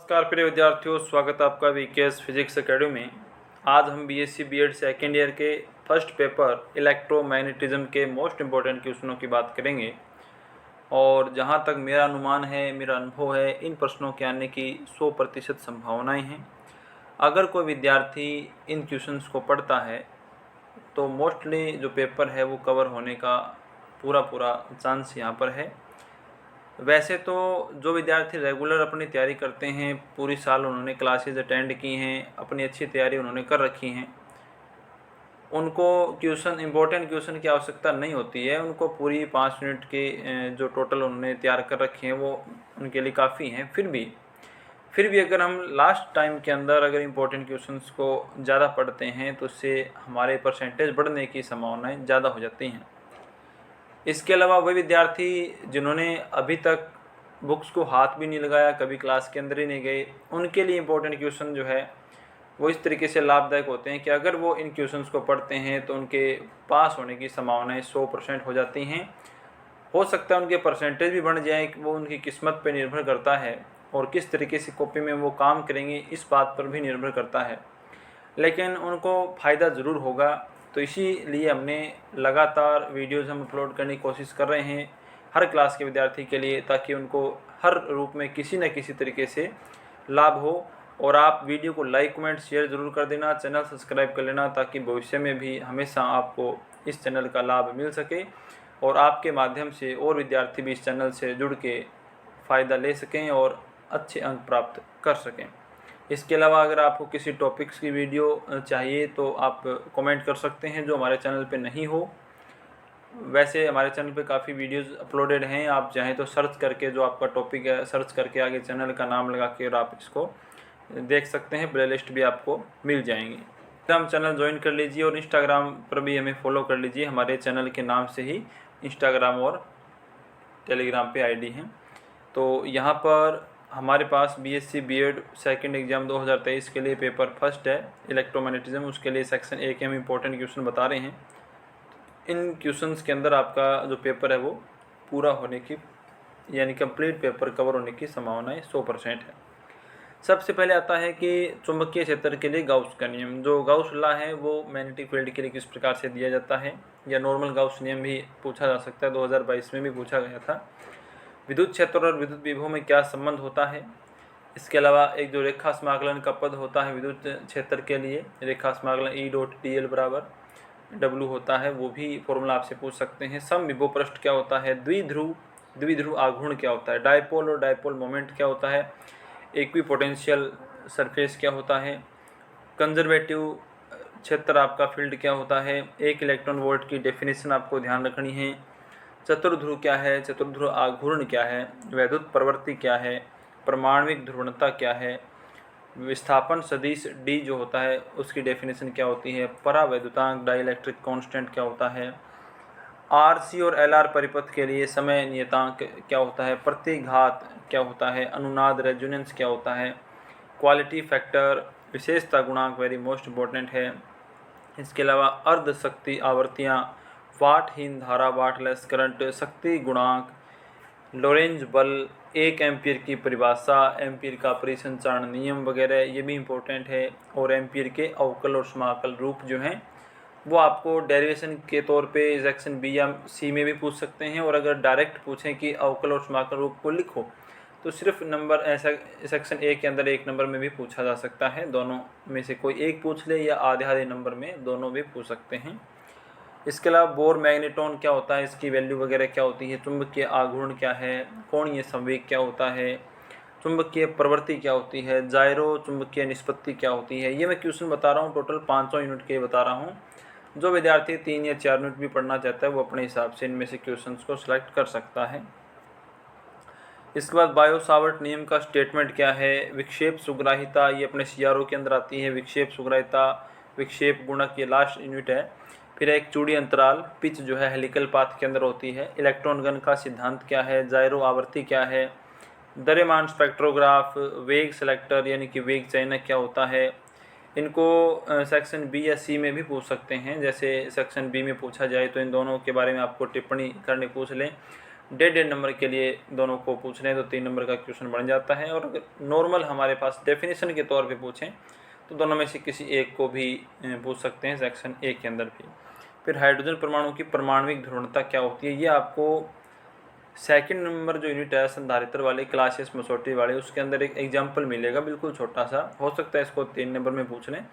नमस्कार प्रिय विद्यार्थियों, स्वागत है आपका वीकेएस फिजिक्स एकेडमी में। आज हम बीएससी बीएड सेकेंड ईयर के फर्स्ट पेपर इलेक्ट्रोमैग्नेटिज्म के मोस्ट इम्पोर्टेंट क्वेश्चनों की बात करेंगे। और जहां तक मेरा अनुमान है, मेरा अनुभव है, इन प्रश्नों के आने की 100% संभावनाएं हैं। अगर कोई विद्यार्थी इन क्वेश्चंस को पढ़ता है तो मोस्टली जो पेपर है वो कवर होने का पूरा चांस यहाँ पर है। वैसे तो जो विद्यार्थी रेगुलर अपनी तैयारी करते हैं, पूरी साल उन्होंने क्लासेज अटेंड की हैं, अपनी अच्छी तैयारी उन्होंने कर रखी हैं, उनको इम्पोर्टेंट क्वेश्चन की आवश्यकता नहीं होती है। उनको पूरी 5 मिनट के जो टोटल उन्होंने तैयार कर रखे हैं वो उनके लिए काफ़ी हैं। फिर भी अगर हम लास्ट टाइम के अंदर अगर इम्पोर्टेंट क्वेश्चंस को ज़्यादा पढ़ते हैं तो उससे हमारे परसेंटेज बढ़ने की संभावनाएं ज़्यादा हो जाती हैं। इसके अलावा वही विद्यार्थी जिन्होंने अभी तक बुक्स को हाथ भी नहीं लगाया, कभी क्लास के अंदर ही नहीं गए, उनके लिए इम्पोर्टेंट क्वेश्चन जो है वो इस तरीके से लाभदायक होते हैं कि अगर वो इन क्वेश्चंस को पढ़ते हैं तो उनके पास होने की संभावनाएं 100% हो जाती हैं। हो सकता है उनके परसेंटेज भी बढ़ जाए, वो उनकी किस्मत पर निर्भर करता है और किस तरीके से कॉपी में वो काम करेंगे इस बात पर भी निर्भर करता है, लेकिन उनको फ़ायदा ज़रूर होगा। तो इसीलिए हमने लगातार वीडियोज़ हम अपलोड करने की कोशिश कर रहे हैं हर क्लास के विद्यार्थी के लिए, ताकि उनको हर रूप में किसी न किसी तरीके से लाभ हो। और आप वीडियो को लाइक कमेंट शेयर ज़रूर कर देना, चैनल सब्सक्राइब कर लेना, ताकि भविष्य में भी हमेशा आपको इस चैनल का लाभ मिल सके और आपके माध्यम से और विद्यार्थी भी इस चैनल से जुड़ के फ़ायदा ले सकें और अच्छे अंक प्राप्त कर सकें। इसके अलावा अगर आपको किसी टॉपिक्स की वीडियो चाहिए तो आप कमेंट कर सकते हैं जो हमारे चैनल पे नहीं हो। वैसे हमारे चैनल पे काफ़ी वीडियोस अपलोडेड हैं, आप चाहें तो सर्च करके जो आपका टॉपिक है सर्च करके आगे चैनल का नाम लगा के और आप इसको देख सकते हैं। प्लेलिस्ट भी आपको मिल जाएंगी। टेलीग्राम चैनल ज्वाइन कर लीजिए और इंस्टाग्राम पर भी हमें फॉलो कर लीजिए। हमारे चैनल के नाम से ही इंस्टाग्राम और टेलीग्राम पे आईडी हैं। तो यहाँ पर हमारे पास बीएससी बीएड सेकंड एग्ज़ाम 2023 के लिए पेपर फर्स्ट है इलेक्ट्रोमैग्नेटिज्म, उसके लिए सेक्शन ए के हम इम्पोर्टेंट क्वेश्चन बता रहे हैं। इन क्वेश्चंस के अंदर आपका जो पेपर है वो पूरा होने की यानी कंप्लीट पेपर कवर होने की संभावनाएं 100% है। सबसे पहले आता है कि चुंबकीय क्षेत्र के लिए गाउस का नियम। जो गाउस लॉ है वो मैग्नेटिक फील्ड के लिए किस प्रकार से दिया जाता है, या नॉर्मल गाउस नियम भी पूछा जा सकता है, 2022 में भी पूछा गया था। विद्युत क्षेत्र और विद्युत विभव में क्या संबंध होता है। इसके अलावा एक जो रेखा समाकलन का पद होता है विद्युत क्षेत्र के लिए, रेखा समाकलन E.dl बराबर W होता है, वो भी फॉर्मूला आपसे पूछ सकते हैं। समविभव पृष्ठ क्या होता है, द्विध्रुव आघूर्ण क्या होता है, डायपोल और डायपोल मोमेंट क्या होता है, इक्विपोटेंशियल सरफेस क्या होता है, कंजर्वेटिव क्षेत्र आपका फील्ड क्या होता है, 1 इलेक्ट्रॉन वोल्ट की डेफिनेशन आपको ध्यान रखनी है, चतुर्ध्रुव क्या है, चतुर्ध्रुव आघूर्ण क्या है, वैद्युत प्रवृत्ति क्या है, परमाणविक ध्रुवणता क्या है, विस्थापन सदिश डी जो होता है उसकी डेफिनेशन क्या होती है, परावैद्युतांक डाइलेक्ट्रिक कांस्टेंट क्या होता है, आरसी और एलआर परिपथ के लिए समय नियतांक क्या होता है, प्रतिघात क्या होता है, अनुनाद रेजोनेंस क्या होता है, क्वालिटी फैक्टर विशेषता गुणांक वेरी मोस्ट इम्पोर्टेंट है। इसके अलावा अर्ध शक्ति आवृत्तियाँ, वाटहीन धारा वाटलेस करंट, शक्ति गुणांक, लोरेंज बल, 1 एम्पीयर की परिभाषा, एम्पीयर का परिसंचारण नियम वगैरह ये भी इम्पोर्टेंट है। और एम्पीयर के अवकल और समाकल रूप जो हैं वो आपको डेरिवेशन के तौर पे सेक्शन बी या सी में भी पूछ सकते हैं। और अगर डायरेक्ट पूछें कि अवकल और समाकल रूप को लिखो तो सिर्फ नंबर ऐसा सेक्शन ए के अंदर 1 नंबर में भी पूछा जा सकता है। दोनों में से कोई एक पूछ ले या आधे नंबर में दोनों भी पूछ सकते हैं। इसके अलावा बोर मैग्नेटॉन क्या होता है, इसकी वैल्यू वगैरह क्या होती है, चुंबकीय आघूर्ण क्या है, कोणीय संवेग क्या होता है, चुंबकीय प्रवृत्ति क्या होती है, जायरो चुंबकीय निष्पत्ति क्या होती है। ये मैं क्वेश्चन बता रहा हूँ, टोटल 500 यूनिट के बता रहा हूँ। जो विद्यार्थी 3 या 4 यूनिट भी पढ़ना चाहता है वो अपने हिसाब से इनमें से क्वेश्चन को सिलेक्ट कर सकता है। इसके बाद बायो सावर्ट नियम का स्टेटमेंट क्या है, विक्षेप सुग्राहिता ये अपने सीआरओ के अंदर आती है, विक्षेप सुग्राहिता विक्षेप गुणक ये लास्ट यूनिट है। फिर एक चूड़ी अंतराल पिच जो है हेलिकल पाथ के अंदर होती है, इलेक्ट्रॉन गन का सिद्धांत क्या है, जायरो आवृत्ति क्या है, द्रव्यमान स्पेक्ट्रोग्राफ, वेग सेलेक्टर यानी कि वेग चयनक क्या होता है। इनको सेक्शन बी या सी में भी पूछ सकते हैं। जैसे सेक्शन बी में पूछा जाए तो इन दोनों के बारे में आपको टिप्पणी करने पूछ लें। डेढ़ नंबर के लिए दोनों को पूछ रहे हैं तो 3 नंबर का क्वेश्चन बन जाता है। और अगर नॉर्मल हमारे पास डेफिनेशन के तौर पे पूछें तो दोनों में से किसी एक को भी पूछ सकते हैं सेक्शन ए के अंदर भी। फिर हाइड्रोजन परमाणु की परमाणविक ध्रुवणता क्या होती है, ये आपको सेकंड नंबर जो यूनिट है संधारित्र वाले क्लासेस मसौटी वाले, उसके अंदर एक एग्जाम्पल मिलेगा, बिल्कुल छोटा सा। हो सकता है इसको 3 नंबर में पूछ लें,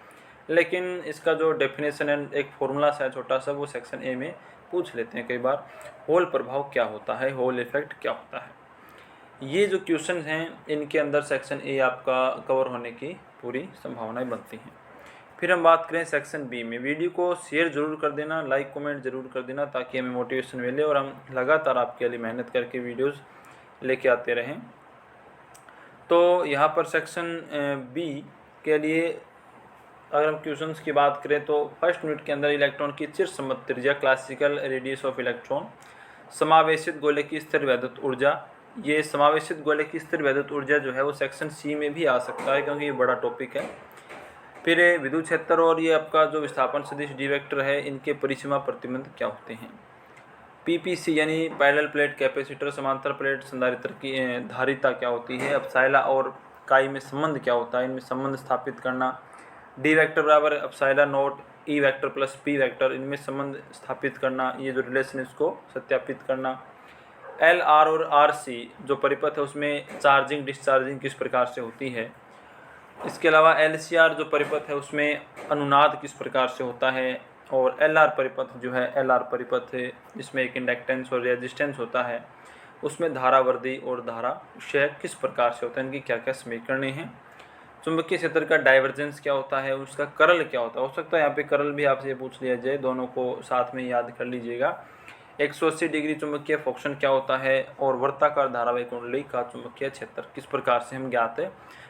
लेकिन इसका जो डेफिनेशन है, एक फॉर्मूला सा है छोटा सा, वो सेक्शन ए में पूछ लेते हैं कई बार। होल प्रभाव क्या होता है, होल इफेक्ट क्या होता है, ये जो क्वेश्चन हैं इनके अंदर सेक्शन ए आपका कवर होने की पूरी संभावनाएं बनती हैं। फिर हम बात करें सेक्शन बी में। वीडियो को शेयर जरूर कर देना, लाइक कमेंट जरूर कर देना, ताकि हमें मोटिवेशन मिले और हम लगातार आपके लिए मेहनत करके वीडियोस लेके आते रहें। तो यहाँ पर सेक्शन बी के लिए अगर हम क्वेश्चंस की बात करें तो फर्स्ट यूनिट के अंदर इलेक्ट्रॉन की चिर सम्मत त्रिज्या, क्लासिकल रेडियस ऑफ इलेक्ट्रॉन, समावेशित गोले की स्थिर वैद्युत ऊर्जा। ये समावेशित गोले की स्थिर वैद्युत ऊर्जा जो है वो सेक्शन सी में भी आ सकता है, क्योंकि ये बड़ा टॉपिक है। फिर विद्युत क्षेत्र और ये आपका जो विस्थापन सदिश डी वेक्टर है, इनके परिसीमा प्रतिबंध क्या होते हैं। पीपीसी यानी पैरेलल प्लेट कैपेसिटर, समांतर प्लेट संधारित्र की धारिता क्या होती है। अपसाइला और काई में संबंध क्या होता है, इनमें संबंध स्थापित करना। डी वेक्टर बराबर epsilon naught E vector plus P vector, इनमें संबंध स्थापित करना, ये जो रिलेशन है इसको सत्यापित करना। एल आर और आर सी जो परिपथ है उसमें चार्जिंग डिस्चार्जिंग किस प्रकार से होती है। इसके अलावा एल सी आर जो परिपथ है उसमें अनुनाद किस प्रकार से होता है। और एल आर परिपथ जो है, एल आर परिपथ है जिसमें एक इंडक्टेंस और रेजिस्टेंस होता है, उसमें धारावर्धी और धारा क्षय किस प्रकार से होता है, इनकी क्या क्या समीकरणें हैं। चुंबकीय क्षेत्र का डाइवर्जेंस क्या होता है, उसका करल क्या होता है। हो सकता है यहाँ पे करल भी आपसे पूछ लिया जाए, दोनों को साथ में याद कर लीजिएगा। 180 डिग्री चुंबकीय फोक्शन क्या होता है, और वर्ताकार धारावाही कुंडली का चुंबकीय क्षेत्र किस प्रकार से हम ज्ञात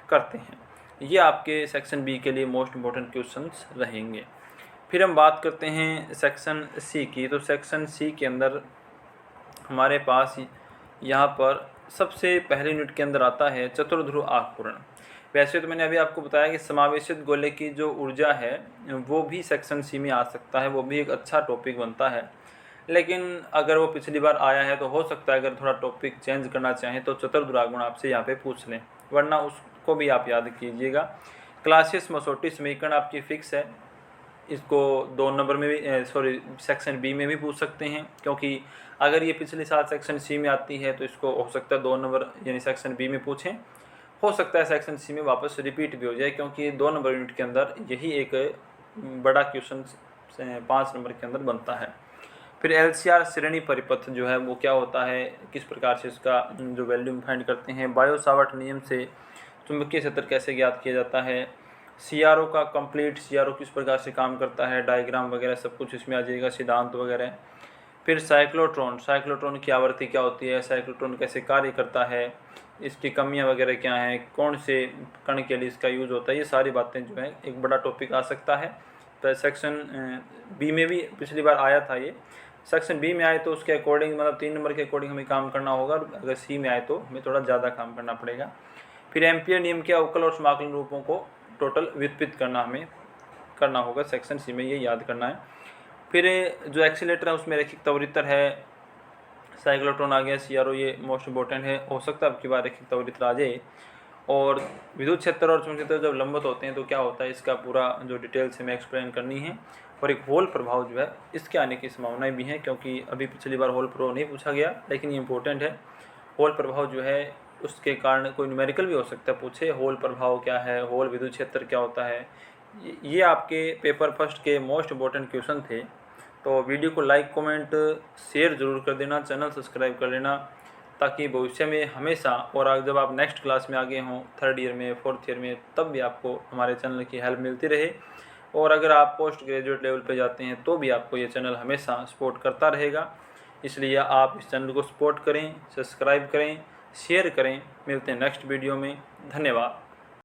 करते हैं। ये आपके सेक्शन बी के लिए मोस्ट इम्पोर्टेंट क्वेश्चंस रहेंगे। फिर हम बात करते हैं सेक्शन सी की। तो सेक्शन सी के अंदर हमारे पास यहाँ पर सबसे पहले यूनिट के अंदर आता है चतुर्ध्रुव आघूर्ण। वैसे तो मैंने अभी आपको बताया कि समावेशित गोले की जो ऊर्जा है वो भी सेक्शन सी में आ सकता है, वो भी एक अच्छा टॉपिक बनता है। लेकिन अगर वो पिछली बार आया है तो हो सकता है अगर थोड़ा टॉपिक चेंज करना चाहें तो चतुर्ध्रुव आघूर्ण आपसे यहाँ पे पूछ लें, वरना उसको भी आप याद कीजिएगा। क्लासियस मसौटी समीकरण आपकी फिक्स है, इसको 2 नंबर में भी सेक्शन बी में भी पूछ सकते हैं, क्योंकि अगर ये पिछले साल सेक्शन सी में आती है तो इसको हो सकता है 2 नंबर यानी सेक्शन बी में पूछें। हो सकता है सेक्शन सी में वापस रिपीट भी हो जाए, क्योंकि 2 नंबर यूनिट के अंदर यही एक बड़ा क्वेश्चन 5 नंबर के अंदर बनता है। फिर एलसीआर श्रेणी परिपथ जो है वो क्या होता है, किस प्रकार से इसका जो वैल्यू फाइंड करते हैं। बायो सावर्ट नियम से चुंबकीय क्षेत्र कैसे ज्ञात किया जाता है। सीआरओ का कंप्लीट सीआरओ किस प्रकार से काम करता है, डायग्राम वगैरह सब कुछ इसमें आ जाएगा, सिद्धांत वगैरह। फिर साइक्लोट्रॉन की आवृत्ति क्या होती है, साइक्लोट्रॉन कैसे कार्य करता है, इसकी कमियां वगैरह क्या हैं, कौन से कण के लिए इसका यूज़ होता है, ये सारी बातें जो है एक बड़ा टॉपिक आ सकता है। तो सेक्शन बी में भी पिछली बार आया था ये। सेक्शन बी में आए तो उसके अकॉर्डिंग मतलब 3 नंबर के अकॉर्डिंग हमें काम करना होगा, अगर सी में आए तो हमें थोड़ा ज़्यादा काम करना पड़ेगा। फिर एम्पियर नियम के अवकल और समाकलन रूपों को टोटल व्युत्पत्ति करना हमें करना होगा, सेक्शन सी में ये याद करना है। फिर जो एक्सीलेटर है उसमें रैखिक त्वरित्र है, साइक्लोट्रॉन आ गया, सीआरओ ये मोस्ट इंपॉर्टेंट है, हो सकता है आपकी बार रैखिक त्वरित्र आ जाए। और विद्युत क्षेत्र और चुंबकीय क्षेत्र जब लंबवत होते हैं तो क्या होता है, इसका पूरा जो डिटेल से हमें एक्सप्लेन करनी है। और एक होल प्रभाव जो है इसके आने की संभावनाएं भी हैं, क्योंकि अभी पिछली बार होल प्रभाव नहीं पूछा गया, लेकिन ये इंपॉर्टेंट है। होल प्रभाव जो है उसके कारण कोई न्यूमेरिकल भी हो सकता है पूछे, होल प्रभाव क्या है, होल विद्युत क्षेत्र क्या होता है। ये आपके पेपर फर्स्ट के मोस्ट इंपॉर्टेंट क्वेश्चन थे। तो वीडियो को लाइक कमेंट शेयर ज़रूर कर देना, चैनल सब्सक्राइब कर लेना, ताकि भविष्य में हमेशा और जब आप नेक्स्ट क्लास में आगे हों 3rd ईयर में 4th ईयर में, तब भी आपको हमारे चैनल की हेल्प मिलती रहे। और अगर आप पोस्ट ग्रेजुएट लेवल पे जाते हैं तो भी आपको ये चैनल हमेशा सपोर्ट करता रहेगा। इसलिए आप इस चैनल को सपोर्ट करें, सब्सक्राइब करें, शेयर करें। मिलते हैं नेक्स्ट वीडियो में। धन्यवाद।